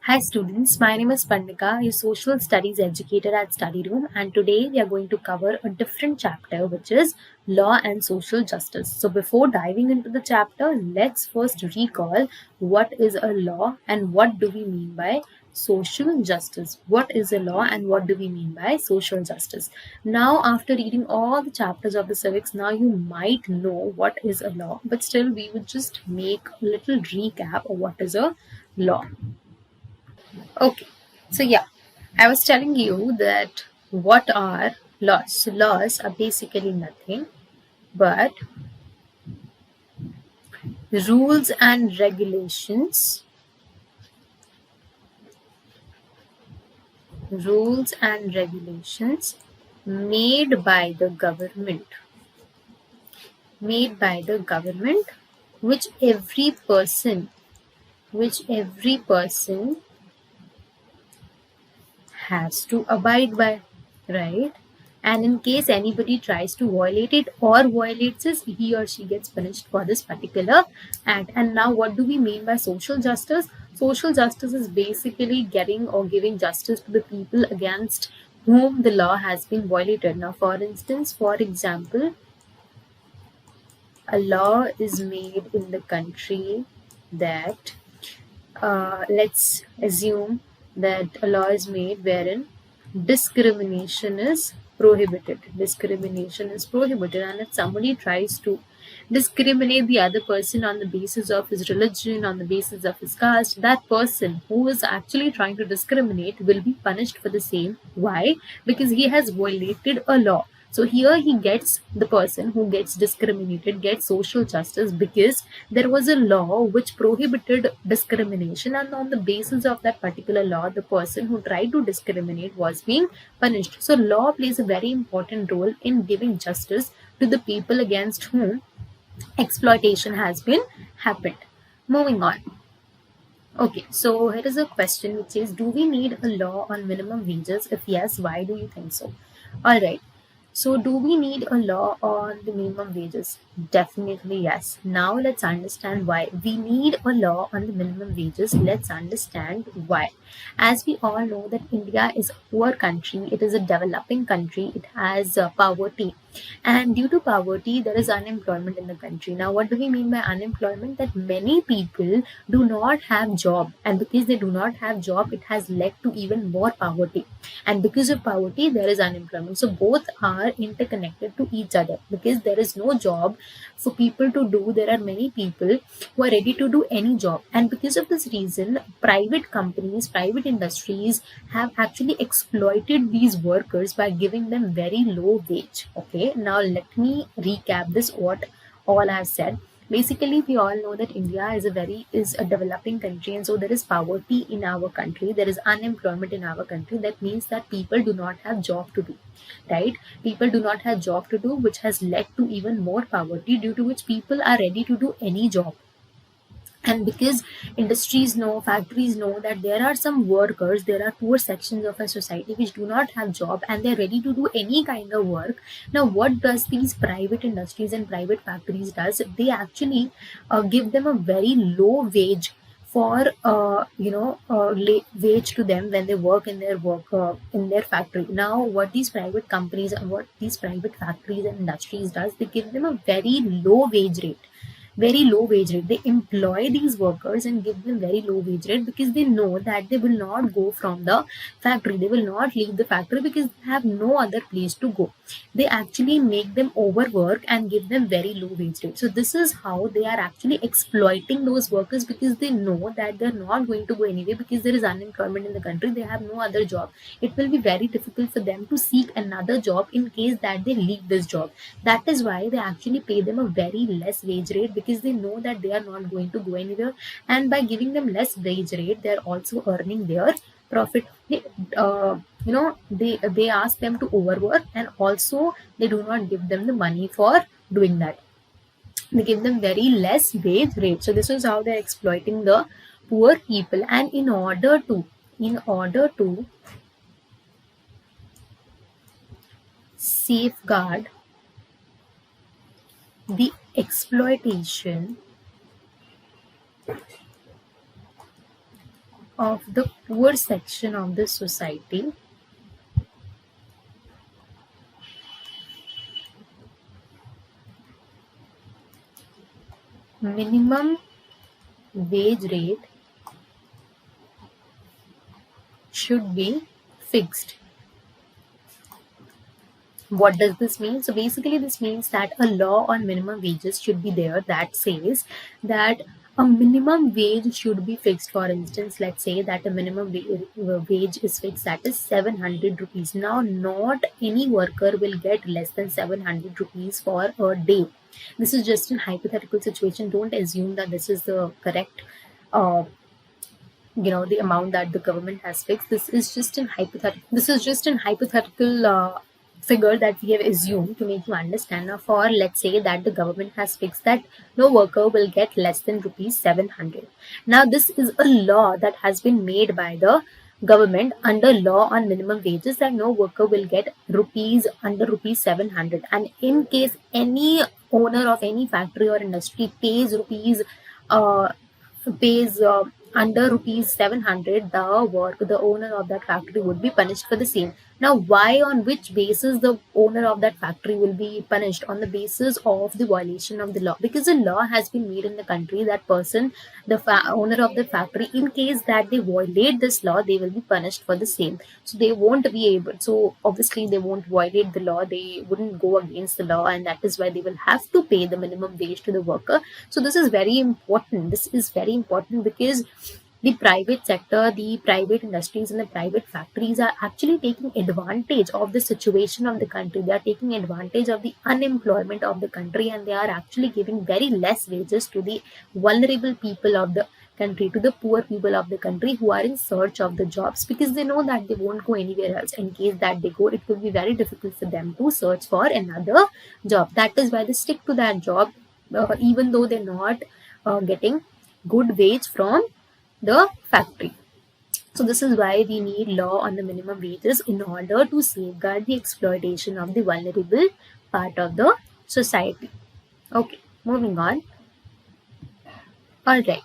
Hi students, my name is Pandika, a social studies educator at Study Room, and today we are going to cover a different chapter which is law and social justice. So before diving into the chapter, let's first recall what is a law and what do we mean by social justice. What is a law and what do we mean by social justice? Now after reading all the chapters of the civics, now you might know what is a law, but still we would just make a little recap of what is a law. Okay, so yeah, I was telling you that what are laws? So laws are basically nothing but rules and regulations made by the government, made by the government, which every person, which every person has to abide by, right? And in case anybody tries to violate it or violates it, he or she gets punished for this particular act. And now, what do we mean by social justice? Social justice is basically getting or giving justice to the people against whom the law has been violated. Now, for instance, for example, a law is made in the country that let's assume that a law is made wherein discrimination is prohibited. Discrimination is prohibited, and if somebody tries to discriminate the other person on the basis of his religion, on the basis of his caste, that person who is actually trying to discriminate will be punished for the same. Why? Because he has violated a law. So here he gets, the person who gets discriminated gets social justice because there was a law which prohibited discrimination, and on the basis of that particular law, the person who tried to discriminate was being punished. So law plays a very important role in giving justice to the people against whom exploitation has been happened. Moving on. Okay, so here is a question which says, do we need a law on minimum wages? If yes, why do you think so? All right. So, do we need a law on the minimum wages? Definitely yes. Now, let's understand why. We need a law on the minimum wages. Let's understand why. As we all know that India is a poor country. It is a developing country. It has poverty. And due to poverty, there is unemployment in the country. Now, what do we mean by unemployment? That many people do not have job. And because they do not have job, it has led to even more poverty. And because of poverty, there is unemployment. So both are interconnected to each other. Because there is no job for people to do, there are many people who are ready to do any job. And because of this reason, private companies, private industries have actually exploited these workers by giving them very low wage. Okay, now let me recap this, what all I have said. Basically, we all know that India is a developing country, and so there is poverty in our country, there is unemployment in our country. That means that people do not have job to do, right? People do not have job to do, which has led to even more poverty, due to which people are ready to do any job. And because industries know, factories know that there are some workers, there are poor sections of a society which do not have job and they're ready to do any kind of work. Now what does these private industries and private factories does? They give them a very low wage for wage to them when they work in their factory. Now what these private companies and what these private factories and industries does, they give them a very low wage rate, very low wage rate. They employ these workers and give them very low wage rate because they know that they will not go from the factory. They will not leave the factory because they have no other place to go. They actually make them overwork and give them very low wage rate. So this is how they are actually exploiting those workers, because they know that they're not going to go anywhere because there is unemployment in the country. They have no other job. It will be very difficult for them to seek another job in case that they leave this job. That is why they actually pay them a very less wage rate, because they know that they are not going to go anywhere, and by giving them less wage rate, they are also earning their profit. They ask them to overwork, and also they do not give them the money for doing that. They give them very less wage rate. So this is how they're exploiting the poor people. And in order to safeguard the exploitation of the poor section of the society minimum wage rate should be fixed. What does this mean? So basically, this means that a law on minimum wages should be there that says that a minimum wage should be fixed. For instance, let's say that a minimum wage is fixed, that is 700 rupees. Now, not any worker will get less than 700 rupees for a day. This is just a hypothetical situation. Don't assume that this is the correct uh, the amount that the government has fixed. This is just an hypothetical figure that we have assumed to make you understand. Now, for let's say that the government has fixed that no worker will get less than rupees 700. Now, this is a law that has been made by the government under law on minimum wages, that no worker will get rupees under rupees 700. And in case any owner of any factory or industry uh, pays under rupees 700, the owner of that factory would be punished for the same. Now, why, on which basis the owner of that factory will be punished? On the basis of the violation of the law, because the law has been made in the country that person, the owner of the factory, in case that they violate this law, they will be punished for the same. So they won't be able, so obviously they won't violate the law, they wouldn't go against the law, and that is why they will have to pay the minimum wage to the worker. So this is very important. This is very important because the private sector, the private industries, and the private factories are actually taking advantage of the situation of the country. They are taking advantage of the unemployment of the country, and they are actually giving very less wages to the vulnerable people of the country, to the poor people of the country who are in search of the jobs, because they know that they won't go anywhere else. In case that they go, it will be very difficult for them to search for another job. That is why they stick to that job, even though they're not getting good wage from the factory. So this is why we need law on the minimum wages, in order to safeguard the exploitation of the vulnerable part of the society. Okay, moving on. All right.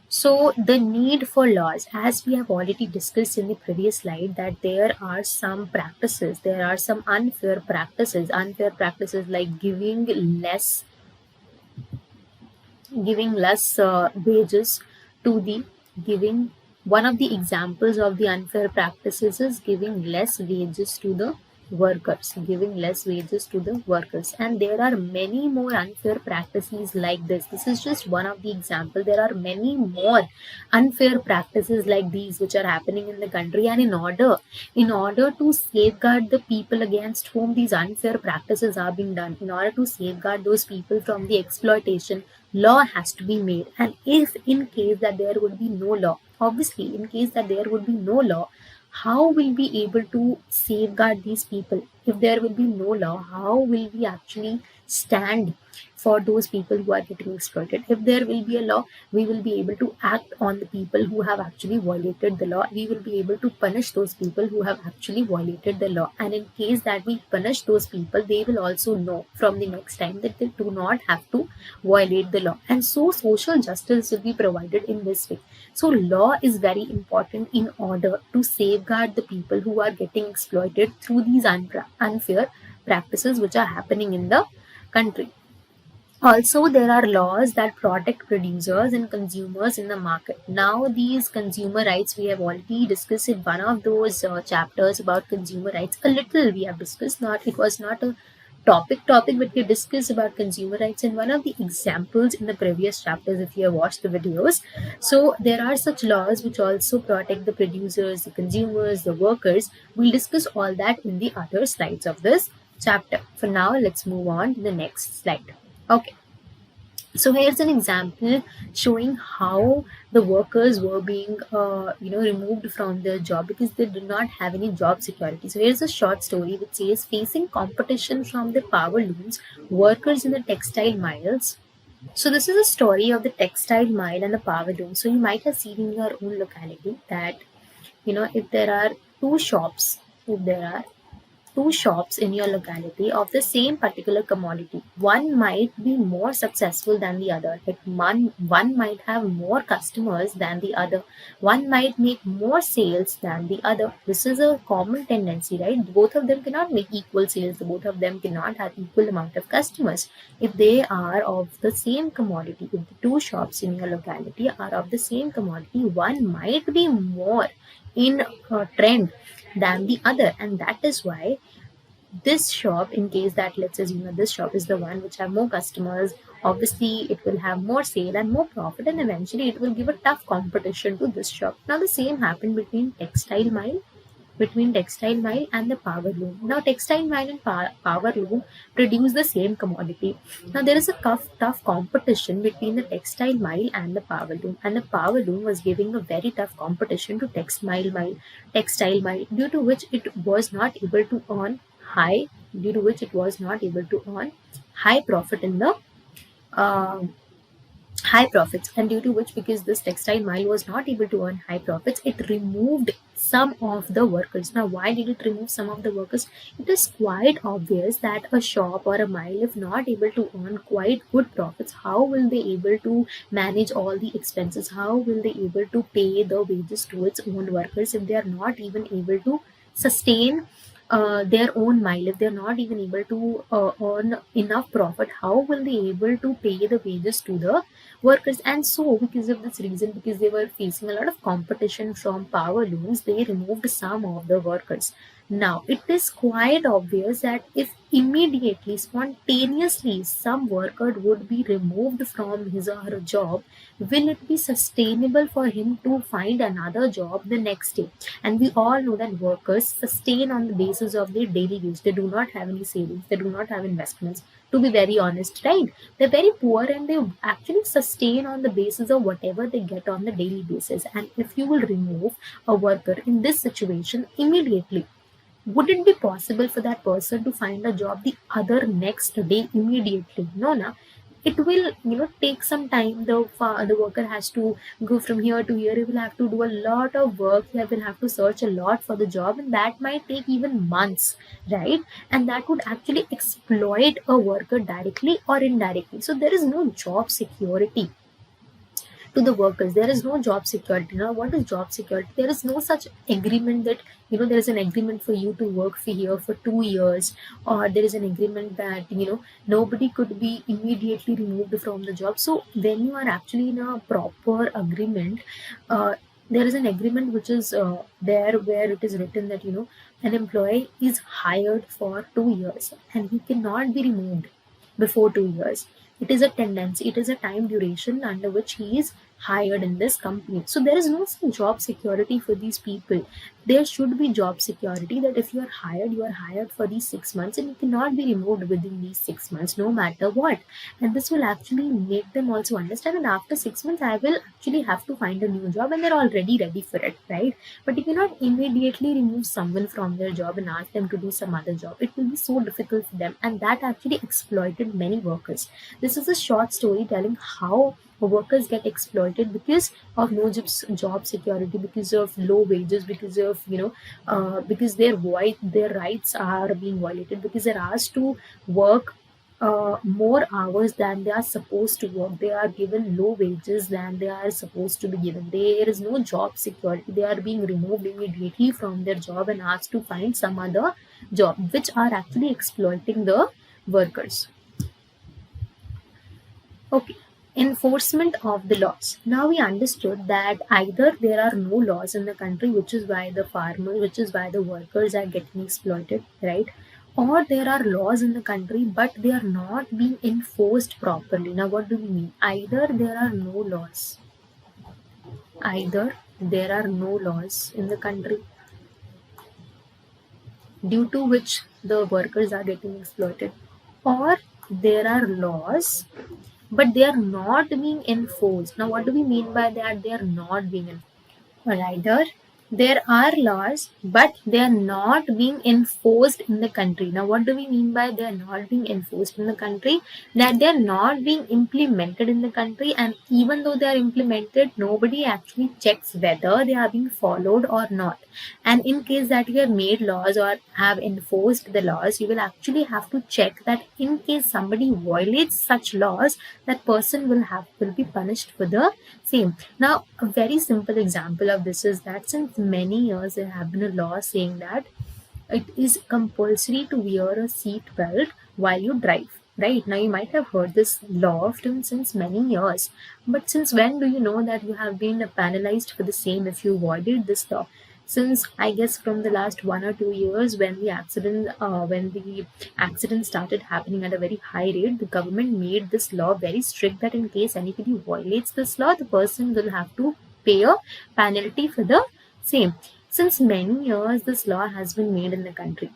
So the need for laws, as we have already discussed in the previous slide, that there are some practices, there are some unfair practices like giving less wages to the giving one of the examples of the unfair practices is giving less wages to the workers, and there are many more unfair practices like this is just one of the example. There are many more unfair practices like these which are happening in the country, and in order to safeguard the people against whom these unfair practices are being done, in order to safeguard those people from the exploitation, law has to be made. And if in case that there would be no law, obviously in case that there would be no law, how will we able to safeguard these people? If there will be no law, how will we actually stand for those people who are getting exploited? If there will be a law, we will be able to act on the people who have actually violated the law. We will be able to punish those people who have actually violated the law. And in case that we punish those people, they will also know from the next time that they do not have to violate the law. And so social justice will be provided in this way. So law is very important in order to safeguard the people who are getting exploited through these unfair practices which are happening in the country. Also, there are laws that protect producers and consumers in the market. Now, these consumer rights we have already discussed in one of those chapters about consumer rights. A little we have discussed. Not it was not a topic, but we discussed about consumer rights in one of the examples in the previous chapters. If you have watched the videos, so there are such laws which also protect the producers, the consumers, the workers. We'll discuss all that in the other slides of this chapter. For now, let's move on to the next slide. Okay, so here's an example showing how the workers were being removed from their job because they did not have any job security. So here's a short story which says, facing competition from the power looms, workers in the textile mills. So this is a story of the textile mile and the power loom. So you might have seen in your own locality that if there are two shops, if there are two shops in your locality of the same particular commodity, one might be more successful than the other. Like one might have more customers than the other. One might make more sales than the other. This is a common tendency, right? Both of them cannot make equal sales. Both of them cannot have equal amount of customers. If they are of the same commodity, if the two shops in your locality are of the same commodity, one might be more in trend than the other, and that is why this shop, in case that let's assume that this shop is the one which have more customers, obviously it will have more sale and more profit, and eventually it will give a tough competition to this shop. Now the same happened between textile mile and the power loom. Now textile mile and power loom produce the same commodity. Now there is a tough competition between the textile mile and the power loom, and the power loom was giving a very tough competition to textile mile, due to which it was not able to earn high, due to which it was not able to earn high profit in the um high profits, and due to which, because this textile mile was not able to earn high profits, it removed some of the workers. Now why did it remove some of the workers? It is quite obvious that a shop or a mile, if not able to earn quite good profits, how will they able to manage all the expenses? How will they able to pay the wages to its own workers if they are not even able to sustain their own mile? If they're not even able to earn enough profit, how will they able to pay the wages to the workers? And so because of this reason, because they were facing a lot of competition from power looms, they removed some of the workers. Now it is quite obvious that if immediately, spontaneously, some worker would be removed from his or her job, will it be sustainable for him to find another job the next day? And we all know that workers sustain on the basis of their daily wage. They do not have any savings, they do not have investments, to be very honest, right? They're very poor and they actually sustain on the basis of whatever they get on the daily basis. And if you will remove a worker in this situation immediately, would it be possible for that person to find a job the other next day immediately? No, na. It will, take some time. The worker has to go from here to here. He will have to do a lot of work. He will have to search a lot for the job, and that might take even months, right? And that would actually exploit a worker directly or indirectly. So there is no job security to the workers. There is no job security. Now what is job security? There is no such agreement that, there is an agreement for you to work for here for 2 years, or there is an agreement that, nobody could be immediately removed from the job. So when you are actually in a proper agreement, there is an agreement which is there, where it is written that, an employee is hired for 2 years and he cannot be removed before 2 years. It is a tendency, it is a time duration under which he is hired in this company. So there is no some job security for these people. There should be job security that if you are hired for these 6 months and you cannot be removed within these 6 months, no matter what. And this will actually make them also understand that after 6 months I will actually have to find a new job, and they're already ready for it, right? But you cannot immediately remove someone from their job and ask them to do some other job. It will be so difficult for them, and that actually exploited many workers. This is a short story telling how workers get exploited because of no job security, because of low wages, because of, because their rights are being violated, because they're asked to work more hours than they are supposed to work. They are given low wages than they are supposed to be given. There is no job security. They are being removed immediately from their job and asked to find some other job, which are actually exploiting the workers. Okay. Enforcement of the laws. Now we understood that either there are no laws in the country, which is why the workers are getting exploited, right? Or there are laws in the country, but they are not being enforced properly. Now, what do we mean? Either there are no laws in the country, due to which the workers are getting exploited, or there are laws but they are not being enforced. Now what do we mean by that? They are not being enforced. Or either There are laws, but they are not being enforced in the country. Now, what do we mean by they are not being enforced in the country? That they are not being implemented in the country, and even though they are implemented, nobody actually checks whether they are being followed or not. And in case that you have made laws or have enforced the laws, you will actually have to check that in case somebody violates such laws, that person will be punished for the same. Now, a very simple example of this is that since many years there have been a law saying that it is compulsory to wear a seat belt while you drive. Right now, you might have heard this law often since many years, but since when do you know that you have been penalized for the same if you avoided this law? Since I guess from the last 1 or 2 years, when the accident started happening at a very high rate, the government made this law very strict that in case anybody violates this law, the person will have to pay a penalty for the same. Since many years, this law has been made in the country,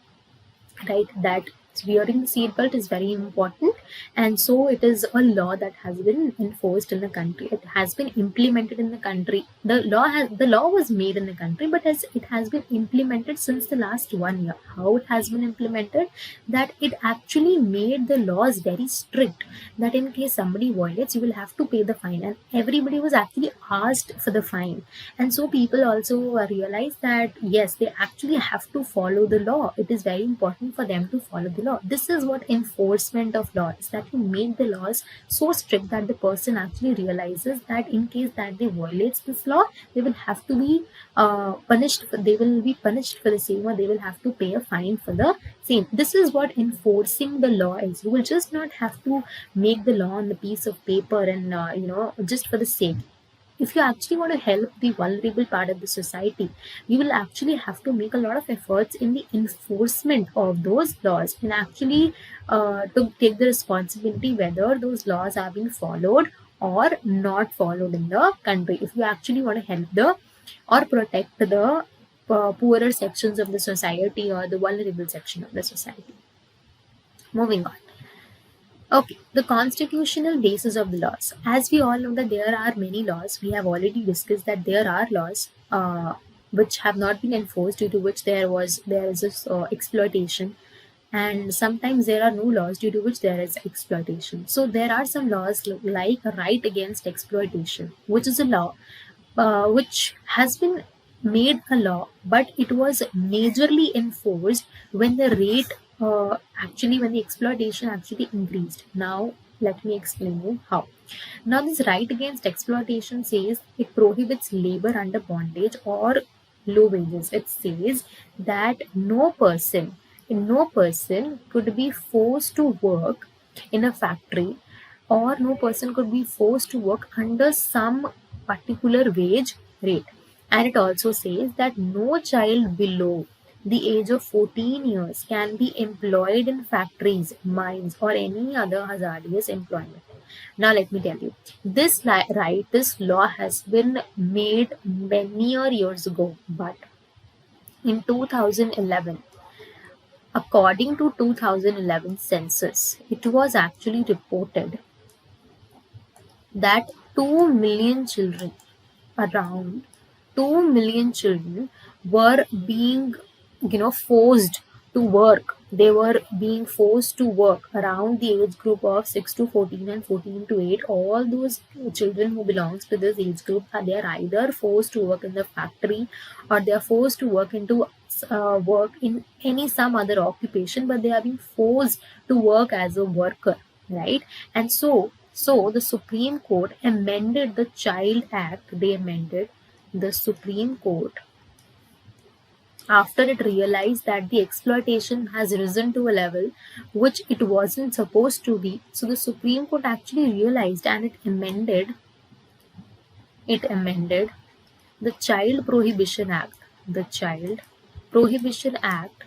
right? That wearing the seatbelt is very important, and so it is a law that has been enforced in the country. It has been implemented in the country. The law was made in the country, but as it has been implemented since the last 1 year. How it has been implemented? That it actually made the laws very strict. That in case somebody violates, you will have to pay the fine, and everybody was actually asked for the fine. And so people also realize that yes, they actually have to follow the law. It is very important for them to follow the law. This is what enforcement of law is, that you make the laws so strict that the person actually realizes that in case that they violates this law, they will have to be they will be punished for the same, or they will have to pay a fine for the same. This is what enforcing the law is. You will just not have to make the law on the piece of paper and just for the sake. If you actually want to help the vulnerable part of the society, you will actually have to make a lot of efforts in the enforcement of those laws, and actually to take the responsibility whether those laws are being followed or not followed in the country. If you actually want to help the or protect the poorer sections of the society or the vulnerable section of the society. Moving on. Okay, the constitutional basis of the laws. As we all know that there are many laws, we have already discussed that there are laws which have not been enforced, due to which there is this exploitation, and sometimes there are no laws due to which there is exploitation. So there are some laws like right against exploitation, which is a law which has been made a law, but it was majorly enforced when the rate when the exploitation actually increased. Now, let me explain you how. Now, this right against exploitation says it prohibits labor under bondage or low wages. It says that no person could be forced to work in a factory, or no person could be forced to work under some particular wage rate. And it also says that no child below the age of 14 years can be employed in factories, mines, or any other hazardous employment. Now, let me tell you, this law has been made many years ago, but in 2011, according to 2011 census, it was actually reported that 2 million children, around 2 million children, were being forced to work. They were being forced to work around the age group of 6 to 14 and 14 to 8. All those children who belongs to this age group, they are either forced to work in the factory, or they are forced to work in some other occupation, but they are being forced to work as a worker, right? And so the Supreme Court amended the Child Act. They amended the Supreme Court after it realized that the exploitation has risen to a level which it wasn't supposed to be. So the Supreme Court actually realized, and it amended the Child Prohibition Act. The Child Prohibition Act,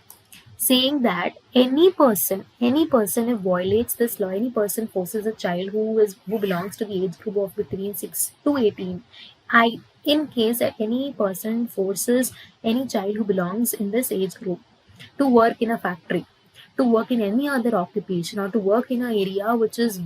saying that any person who violates this law, any person forces a child who belongs to the age group of between 6 to 18. In case that any person forces any child who belongs in this age group to work in a factory, to work in any other occupation or to work in an area which is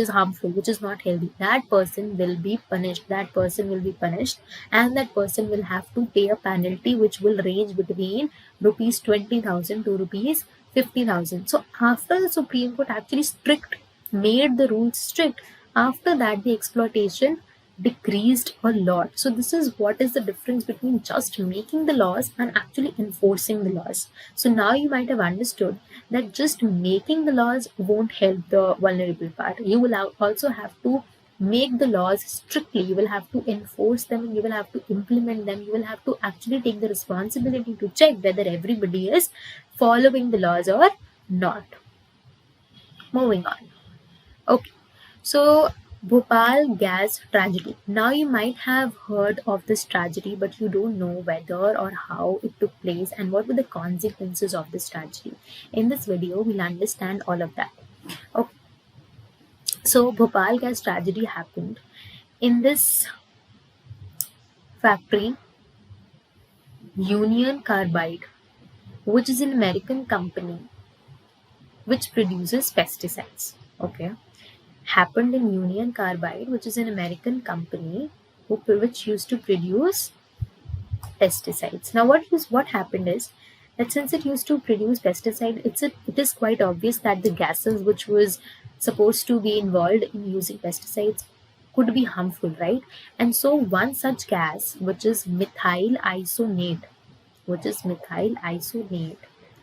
harmful, which is not healthy, that person will be punished. That person will be punished, and that person will have to pay a penalty which will range between rupees 20,000 to rupees 50,000. So after the Supreme Court actually made the rules strict, after that the exploitation decreased a lot. So this is what is the difference between just making the laws and actually enforcing the laws. So now you might have understood that just making the laws won't help the vulnerable part. You will also have to make the laws strictly. You will have to enforce them, and you will have to implement them. You will have to actually take the responsibility to check whether everybody is following the laws or not. Moving on. Okay. So, Bhopal Gas Tragedy. Now, you might have heard of this tragedy, but you don't know whether or how it took place and what were the consequences of this tragedy. In this video, we'll understand all of that. Okay. So, Bhopal Gas Tragedy happened in this factory, Union Carbide, which is an American company which produces pesticides. Okay. Happened in Union Carbide, which is an American company which used to produce pesticides. Now, what happened is that since it used to produce pesticide, it is quite obvious that the gases which was supposed to be involved in using pesticides could be harmful, right? And so one such gas, which is methyl isonate,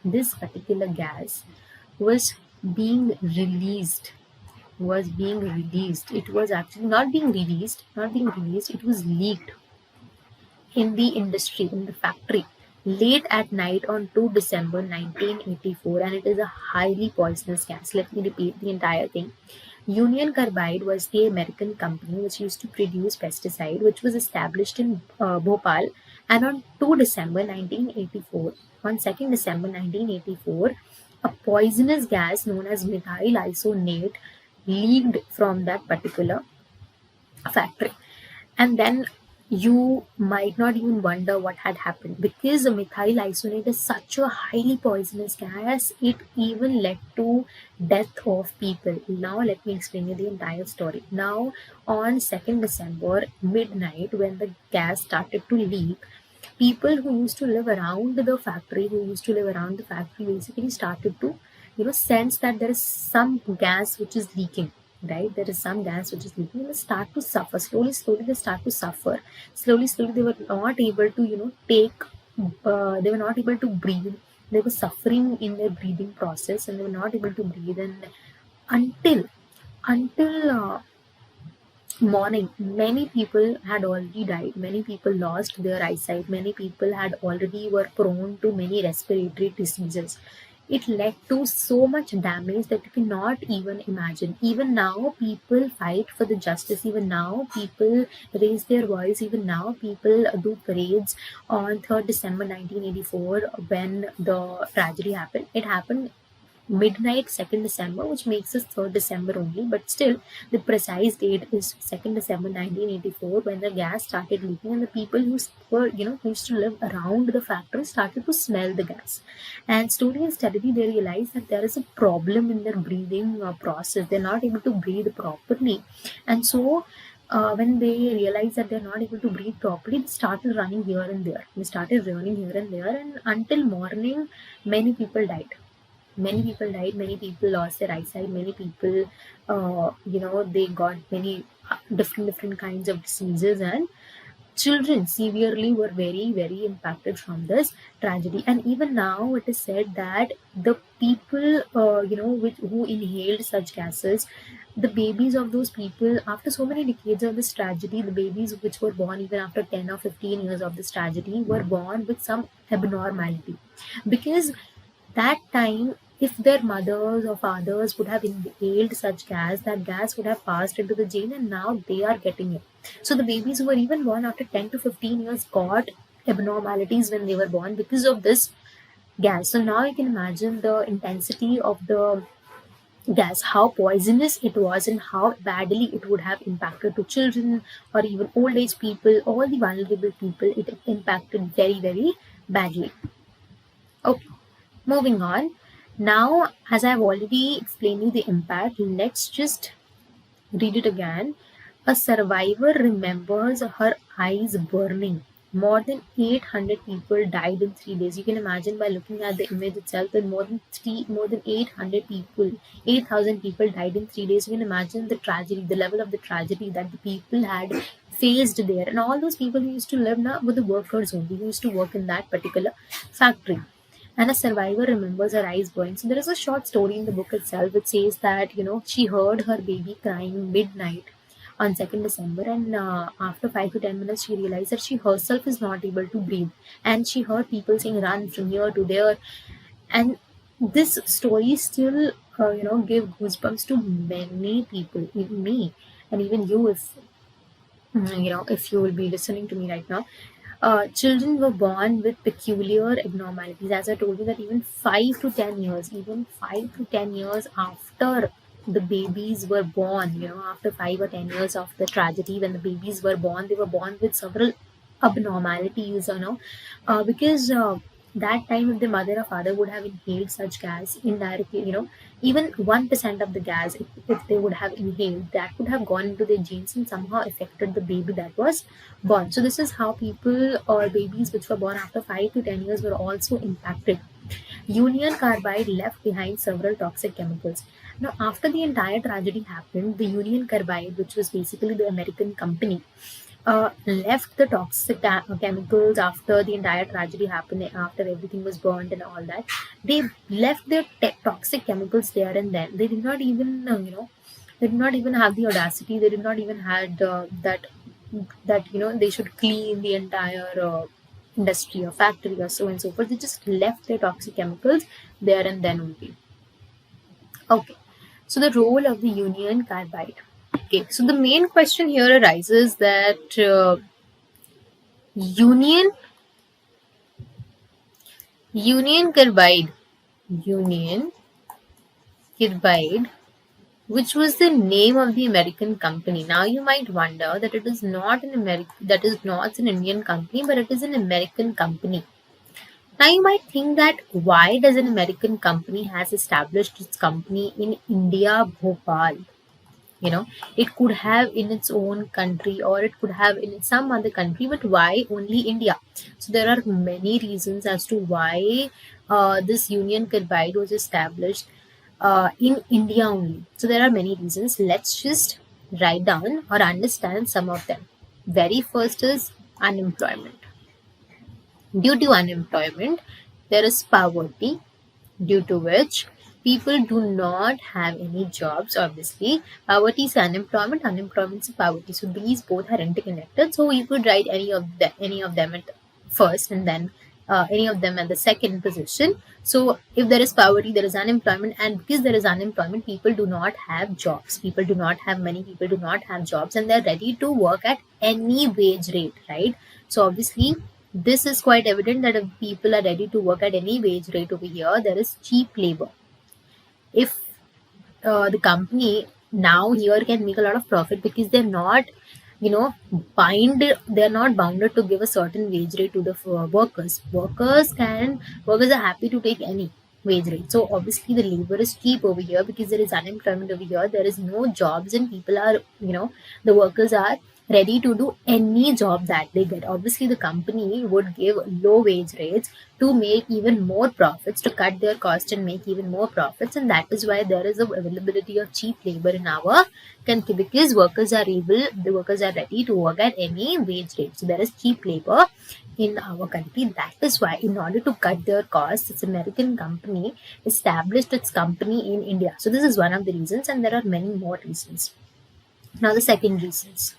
this particular gas was being released it was actually not being released, it was leaked in the industry, in the factory, late at night on 2 December 1984, and it is a highly poisonous gas. Let me repeat the entire thing. Union Carbide was the American company which used to produce pesticide, which was established in Bhopal, and on 2 December 1984, on 2nd December 1984, a poisonous gas known as methyl isonate leaked from that particular factory. And then you might not even wonder what had happened, because the methyl isonate is such a highly poisonous gas, it even led to death of people. Now let me explain you the entire story. Now on 2nd December midnight, when the gas started to leak, people who used to live around the factory, basically started to sense that there is some gas which is leaking, right? There is some gas which is leaking, and they start to suffer. Slowly they start to suffer. Slowly they were not able to they were not able to breathe. They were suffering in their breathing process, and they were not able to breathe. And until morning, many people had already died. Many people lost their eyesight. Many people had already were prone to many respiratory diseases. It led to so much damage that you cannot even imagine. Even now, people fight for the justice. Even now, people raise their voice. Even now, people do parades on 3rd December 1984 when the tragedy happened. It happened midnight 2nd December, which makes us 3rd December only, but still the precise date is 2nd December 1984, when the gas started leaking, and the people who were who used to live around the factory started to smell the gas. And slowly and steadily they realized that there is a problem in their breathing process. They're not able to breathe properly, and so when they realized that they're not able to breathe properly, they started running here and there. And until morning, many people died. Many people lost their eyesight. Many people they got many different kinds of diseases, and children severely were very impacted from this tragedy. And even now it is said that the people who inhaled such gases, the babies of those people, after so many decades of this tragedy, the babies which were born even after 10 or 15 years of this tragedy were born with some abnormality, because that time, if their mothers or fathers would have inhaled such gas, that gas would have passed into the gene, and now they are getting it. So the babies who were even born after 10 to 15 years got abnormalities when they were born because of this gas. So now you can imagine the intensity of the gas, how poisonous it was, and how badly it would have impacted to children or even old age people, all the vulnerable people. It impacted very badly. Okay. Moving on. Now, as I've already explained you the impact, let's just read it again. A survivor remembers her eyes burning. More than 800 people died in 3 days. You can imagine by looking at the image itself that more than 800 people, 8,000 people died in 3 days. You can imagine the tragedy, the level of the tragedy that the people had faced there. And all those people who used to live now were the workers only, who used to work in that particular factory. And a survivor remembers her eyes burning. So there is a short story in the book itself. It says that she heard her baby crying midnight on 2nd December, and after 5 to 10 minutes, she realized that she herself is not able to breathe, and she heard people saying, "Run from here to there," and this story still give goosebumps to many people, even me, and even you, if if you will be listening to me right now. Children were born with peculiar abnormalities. As I told you, that even 5 to 10 years after the babies were born, after 5 or 10 years of the tragedy, when the babies were born, they were born with several abnormalities, because that time, if the mother or father would have inhaled such gas indirectly, even 1% of the gas, if they would have inhaled, that would have gone into their genes and somehow affected the baby that was born. So this is how people or babies which were born after 5 to 10 years were also impacted. Union Carbide left behind several toxic chemicals. Now, after the entire tragedy happened, the Union Carbide, which was basically the American company, left the toxic chemicals after the entire tragedy happened, after everything was burned and all that. They left their toxic chemicals there and then. They did not even, they did not even have the audacity. They did not even had that they should clean the entire industry or factory or so and so forth. They just left their toxic chemicals there and then only. Okay, so the role of the Union Carbide. Okay, so the main question here arises that Union Carbide, Union Carbide, which was the name of the American company. Now you might wonder that it is not an Indian company, but it is an American company. Now you might think that why does an American company has established its company in India, Bhopal? It could have in its own country, or it could have in some other country, but why only India? So there are many reasons as to why this Union Carbide was established in India only. So there are many reasons. Let's just write down or understand some of them. Very first is unemployment. Due to unemployment, there is poverty, due to which people do not have any jobs. Obviously, poverty is unemployment, unemployment is poverty. So these both are interconnected. So you could write any of them at first, and then any of them at the second position. So if there is poverty, there is unemployment, and because there is unemployment, people do not have jobs. People do not have money. People do not have jobs, and they're ready to work at any wage rate, right? So obviously, this is quite evident that if people are ready to work at any wage rate over here, there is cheap labor. If the company now here can make a lot of profit because they're not, they're not bounded to give a certain wage rate to the workers. Workers are happy to take any wage rate. So obviously the labor is cheap over here because there is unemployment over here. There is no jobs, and people are, the workers are ready to do any job that they get. Obviously, the company would give low wage rates to make even more profits, to cut their cost and make even more profits, and that is why there is a availability of cheap labor in our country, because the workers are ready to work at any wage rate. So there is cheap labor in our country. That is why, in order to cut their costs, this American company established its company in India. So this is one of the reasons, and there are many more reasons. Now the second reasons.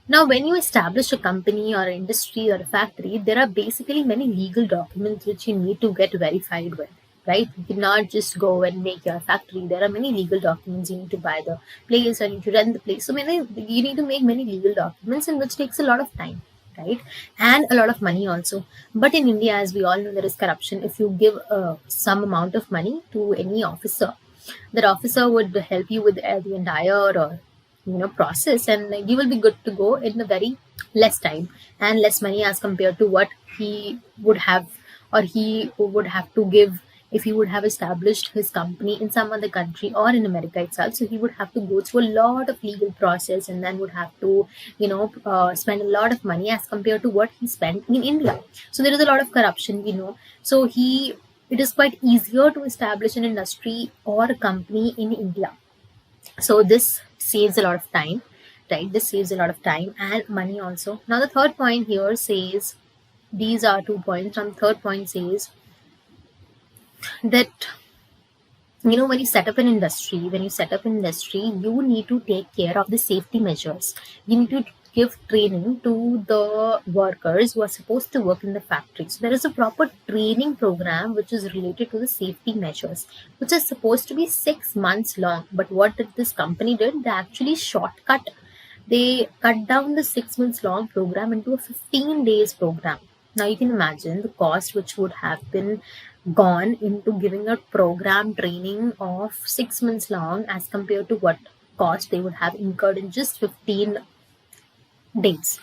Now, when you establish a company or an industry or a factory, there are basically many legal documents which you need to get verified with, right? You cannot just go and make your factory. There are many legal documents. You need to buy the place, or you need to rent the place. So you need to make many legal documents, and which takes a lot of time, right? And a lot of money also. But in India, as we all know, there is corruption. If you give some amount of money to any officer, that officer would help you with the entire process, and you will be good to go in a very less time and less money as compared to what he would have or he would have to give, if he would have established his company in some other country or in America itself, so he would have to go through a lot of legal process, and then would have to, spend a lot of money as compared to what he spent in India. So there is a lot of corruption, so it is quite easier to establish an industry or a company in India. So this saves a lot of time, right? This saves a lot of time and money also. Now the third point here says, these are 2 points. And the third point says that, when you set up an industry, you need to take care of the safety measures. You need to give training to the workers who are supposed to work in the factory. So there is a proper training program which is related to the safety measures, which is supposed to be 6 months long. But what did this company did? They actually shortcut. They cut down the 6 months long program into a 15 days program. Now you can imagine the cost which would have been gone into giving a program training of 6 months long as compared to what cost they would have incurred in just 15 days.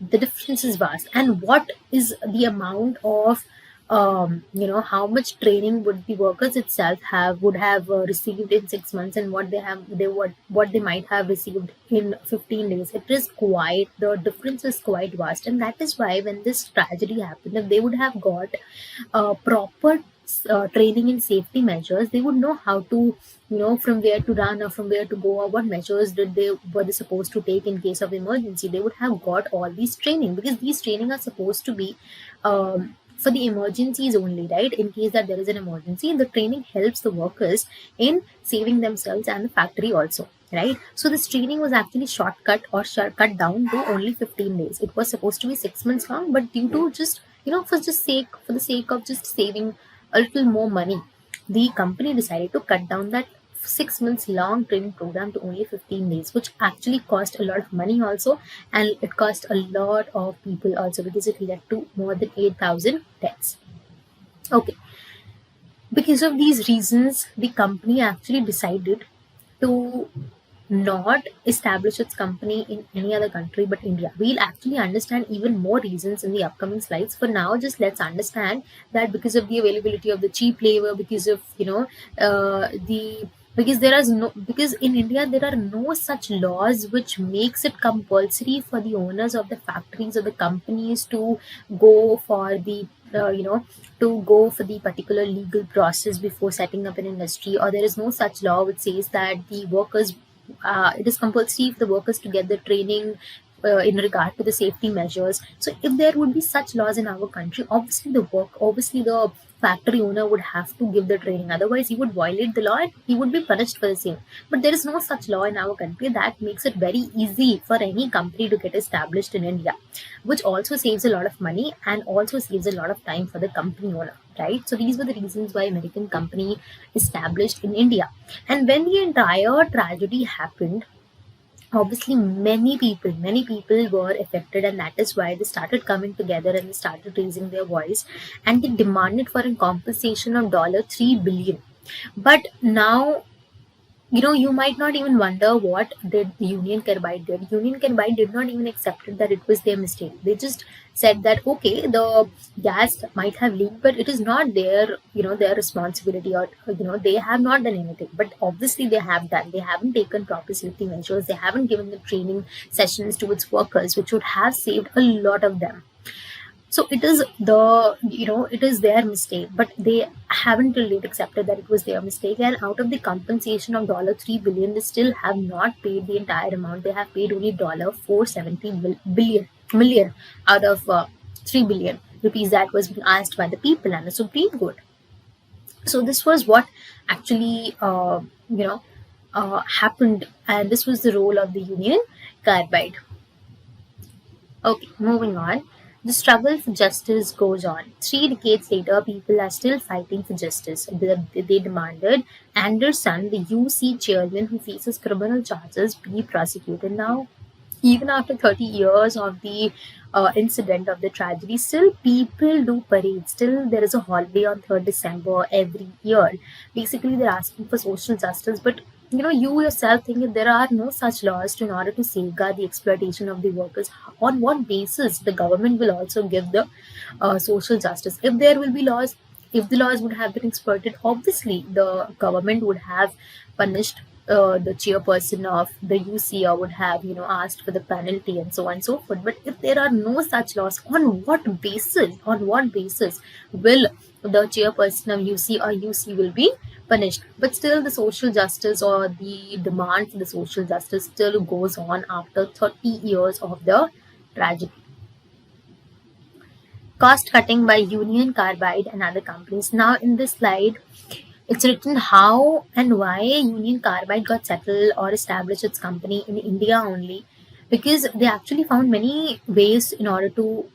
The difference is vast. And what is the amount of how much training would the workers itself would have received in 6 months, and what they might have received in 15 days. It is quite, the difference is quite vast. And that is why when this tragedy happened, if they would have got proper training in safety measures, they would know how to, from where to run or from where to go, or what measures were they supposed to take in case of emergency. They would have got all these training, because these training are supposed to be for the emergencies only, right? In case that there is an emergency, the training helps the workers in saving themselves and the factory also, right? So this training was actually shortcut or cut down to only 15 days. It was supposed to be 6 months long, but due to just, for the sake of just saving a little more money, the company decided to cut down that 6 months long training program to only 15 days, which actually cost a lot of money also, and it cost a lot of people also, because it led to more than 8,000 deaths. Okay. Because of these reasons, the company actually decided to not establish its company in any other country but India. We'll actually understand even more reasons in the upcoming slides. For now, just let's understand that because of the availability of the cheap labor, because of because in India there are no such laws which makes it compulsory for the owners of the factories or the companies to go for the particular legal process before setting up an industry, or there is no such law which says that the workers, it is compulsory for the workers to get the training in regard to the safety measures. So if there would be such laws in our country, obviously the factory owner would have to give the training, otherwise he would violate the law and he would be punished for the same. But there is no such law in our country. That makes it very easy for any company to get established in India, which also saves a lot of money and also saves a lot of time for the company owner, right? So these were the reasons why American company established in India. And when the entire tragedy happened, obviously many people were affected, and that is why they started coming together and they started raising their voice, and they demanded for a compensation of $3 billion. But now, you might not even wonder what did Union Carbide did. Union Carbide did not even accept it that it was their mistake. They just said that, okay, the gas might have leaked, but it is not their responsibility, or they have not done anything. But obviously they have done. They haven't taken proper safety measures. They haven't given the training sessions to its workers, which would have saved a lot of them. So it is their mistake, but they haven't till date accepted that it was their mistake. And out of the compensation of $3 billion, they still have not paid the entire amount. They have paid only $470 million out of 3 billion rupees that was being asked by the people and the Supreme Court. So this was what actually happened, and this was the role of the Union Carbide. Okay, moving on. The struggle for justice goes on. 3 decades later, people are still fighting for justice. They demanded Anderson, the UC chairman who faces criminal charges, be prosecuted. Now, even after 30 years of the incident of the tragedy, still people do parades. Still, there is a holiday on 3rd December every year. Basically, they're asking for social justice, but you yourself think if there are no such laws in order to safeguard the exploitation of the workers, on what basis the government will also give the social justice? If there will be laws, if the laws would have been exploited, obviously the government would have punished the chairperson of the UC, or would have asked for the penalty and so on and so forth. But if there are no such laws, on what basis will the chairperson of UC or UC will be punished? But still the social justice, or the demand for the social justice, still goes on after 30 years of the tragedy. Cost cutting by Union Carbide and other companies. Now in this slide, it's written how and why Union Carbide got settled or established its company in India only, because they actually found many ways in order to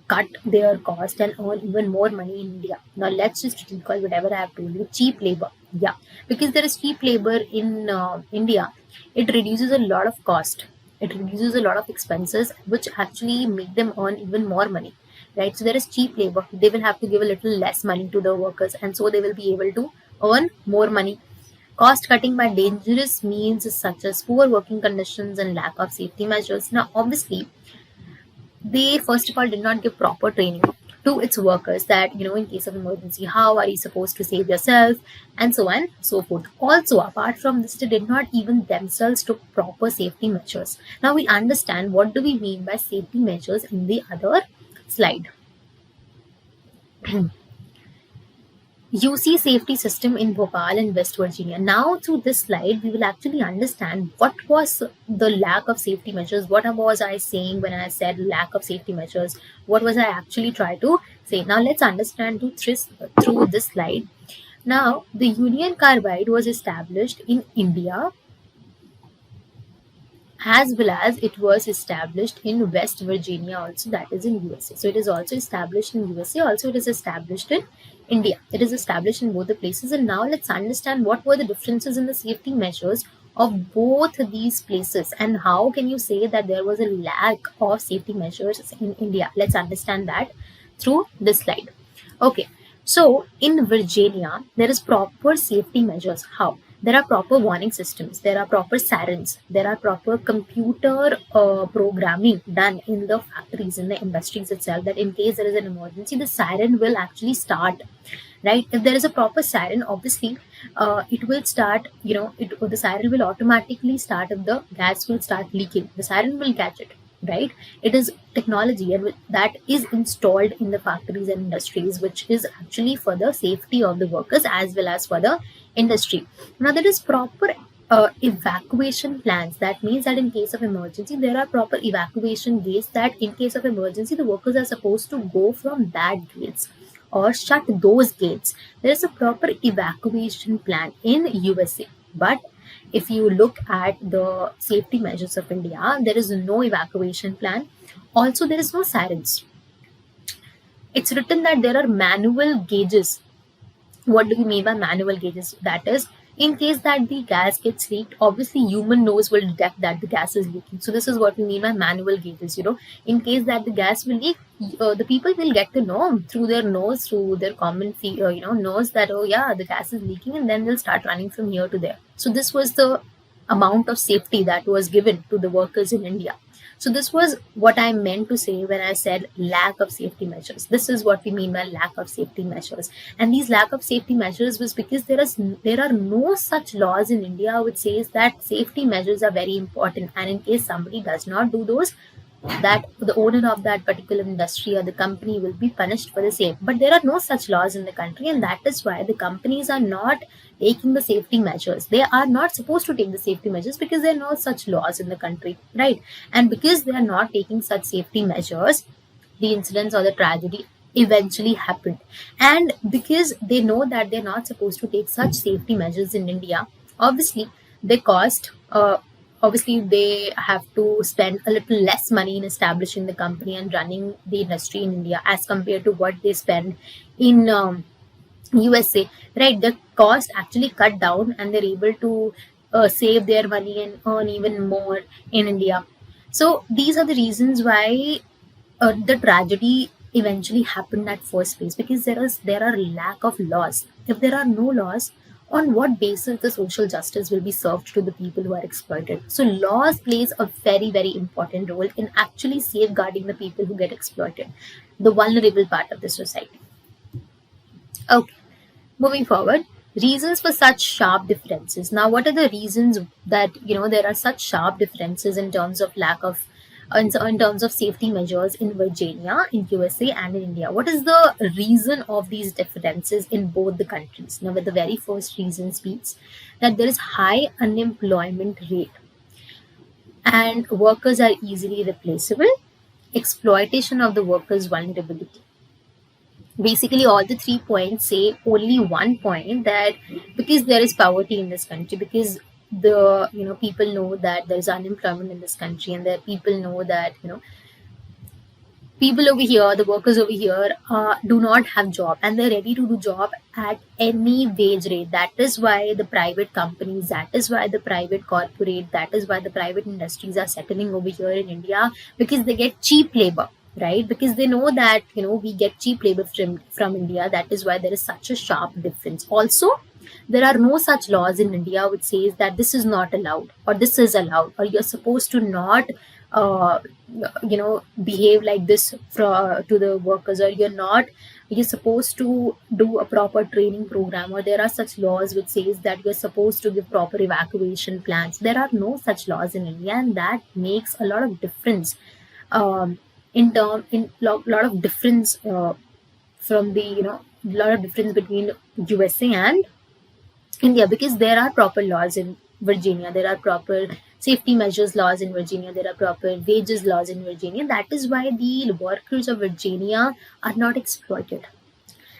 cut their cost and earn even more money in India. Now let's just recall whatever I have told you. Cheap labor, yeah, because there is cheap labor in India. It reduces a lot of cost. It reduces a lot of expenses, which actually make them earn even more money, right? So there is cheap labor. They will have to give a little less money to the workers, and so they will be able to earn more money. Cost cutting by dangerous means such as poor working conditions and lack of safety measures. Now, obviously, they first of all did not give proper training to its workers, that in case of emergency, how are you supposed to save yourself, and so on and so forth. Also, apart from this, they did not even themselves took proper safety measures. Now we understand what do we mean by safety measures in the other slide. UC safety system in Bhopal and West Virginia. Now, through this slide, we will actually understand what was the lack of safety measures. What was I saying when I said lack of safety measures? What was I actually trying to say? Now, let's understand through this slide. Now, the Union Carbide was established in India, as well as it was established in West Virginia also, that is in USA. So it is also established in USA, also it is established in India. It is established in both the places. And now let's understand what were the differences in the safety measures of both these places, and how can you say that there was a lack of safety measures in India. Let's understand that through this slide. Okay, so in Virginia, there is proper safety measures. How? There are proper warning systems, there are proper sirens, there are proper computer programming done in the factories, in the industries itself, that in case there is an emergency, the siren will actually start, right? If there is a proper siren, obviously it will start, the siren will automatically start if the gas will start leaking. The siren will catch it, right? It is technology and that is installed in the factories and industries, which is actually for the safety of the workers as well as for the industry. Now there is proper evacuation plans. That means that in case of emergency, there are proper evacuation gates, that in case of emergency, the workers are supposed to go from that gates or shut those gates. There is a proper evacuation plan in USA. But if you look at the safety measures of India, there is no evacuation plan. Also, there is no sirens. It's written that there are manual gauges. What do we mean by manual gauges? That is, in case that the gas gets leaked, obviously human nose will detect that the gas is leaking. So this is what we mean by manual gauges. In case that the gas will leak, the people will get to know through their nose, through their common nose, that oh yeah, the gas is leaking, and then they'll start running from here to there. So this was the amount of safety that was given to the workers in India. So this was what I meant to say when I said lack of safety measures. This is what we mean by lack of safety measures. And these lack of safety measures was because there are no such laws in India which says that safety measures are very important, and in case somebody does not do those, that the owner of that particular industry or the company will be punished for the same. But there are no such laws in the country, and that is why the companies are not taking the safety measures. They are not supposed to take the safety measures because there are no such laws in the country, right? And because they are not taking such safety measures, the incidents or the tragedy eventually happened. And because they know that they're not supposed to take such safety measures in India, obviously they cost obviously they have to spend a little less money in establishing the company and running the industry in India as compared to what they spend in USA, right? The cost actually cut down, and they're able to save their money and earn even more in India. So these are the reasons why the tragedy eventually happened at first place, because there are lack of laws. If there are no laws, on what basis the social justice will be served to the people who are exploited. So laws plays a very, very important role in actually safeguarding the people who get exploited, the vulnerable part of the society. Okay, moving forward, reasons for such sharp differences. Now, what are the reasons that there are such sharp differences in terms of lack of in terms of safety measures in Virginia, in USA, and in India? What is the reason of these differences in both the countries? Now, with the very first reason speaks that there is high unemployment rate and workers are easily replaceable, exploitation of the workers' vulnerability. Basically all the 3 points say only one point, that because there is poverty in this country, because the people know that there is unemployment in this country, and that people know that people over here, the workers over here, do not have job, and they're ready to do job at any wage rate. That is why the private companies, that is why the private corporate, that is why the private industries are settling over here in India, because they get cheap labor, right? Because they know that we get cheap labor from India. That is why there is such a sharp difference. Also, there are no such laws in India which says that this is not allowed or this is allowed, or you're supposed to not uh, behave like this to the workers, or you're supposed to do a proper training program, or there are such laws which says that you're supposed to give proper evacuation plans. There are no such laws in India, and that makes a lot of difference, lot of difference from the lot of difference between USA and India, because there are proper laws in Virginia, there are proper safety measures laws in Virginia, there are proper wages laws in Virginia. That is why the workers of Virginia are not exploited,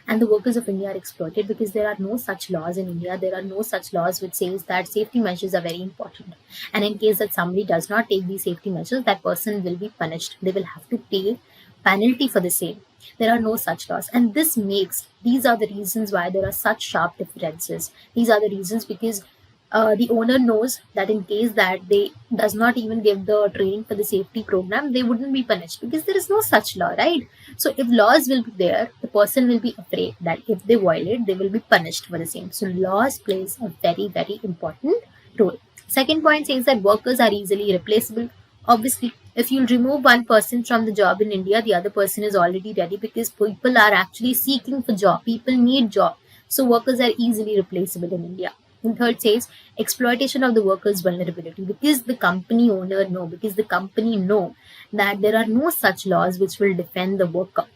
and the workers of India are exploited, because there are no such laws in India. There are no such laws which says that safety measures are very important, and in case that somebody does not take these safety measures, that person will be punished. They will have to pay penalty for the same. There are no such laws, and these are the reasons why there are such sharp differences. These are the reasons because the owner knows that in case that they does not even give the training for the safety program, they wouldn't be punished, because there is no such law, right? So if laws will be there, the person will be afraid that if they violate, they will be punished for the same. So laws plays a very, very important role. Second point says that workers are easily replaceable. Obviously, if you remove one person from the job in India, the other person is already ready, because people are actually seeking for job. People need job. So workers are easily replaceable in India. And third says exploitation of the workers' vulnerability, because the company owner know, because the company know that there are no such laws which will defend the worker.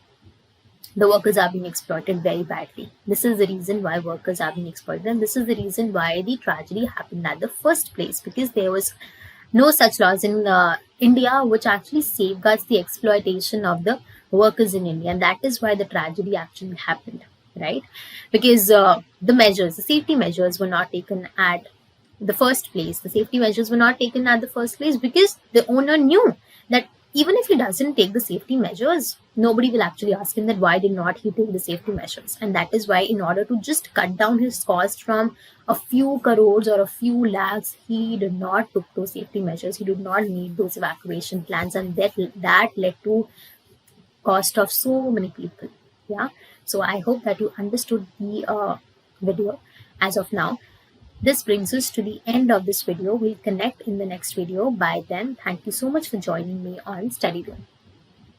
The workers are being exploited very badly. This is the reason why workers are being exploited, and this is the reason why the tragedy happened at the first place, because there was no such laws in India which actually safeguards the exploitation of the workers in India, and that is why the tragedy actually happened, right? Because the safety measures were not taken at the first place. The safety measures were not taken at the first place because the owner knew that even if he doesn't take the safety measures, nobody will actually ask him that why did not he take the safety measures. And that is why, in order to just cut down his cost from a few crores or a few lakhs, he did not took those safety measures. He did not need those evacuation plans, and that led to cost of so many people. Yeah. So I hope that you understood the video as of now. This brings us to the end of this video. We'll connect in the next video. By then, thank you so much for joining me on Study Room.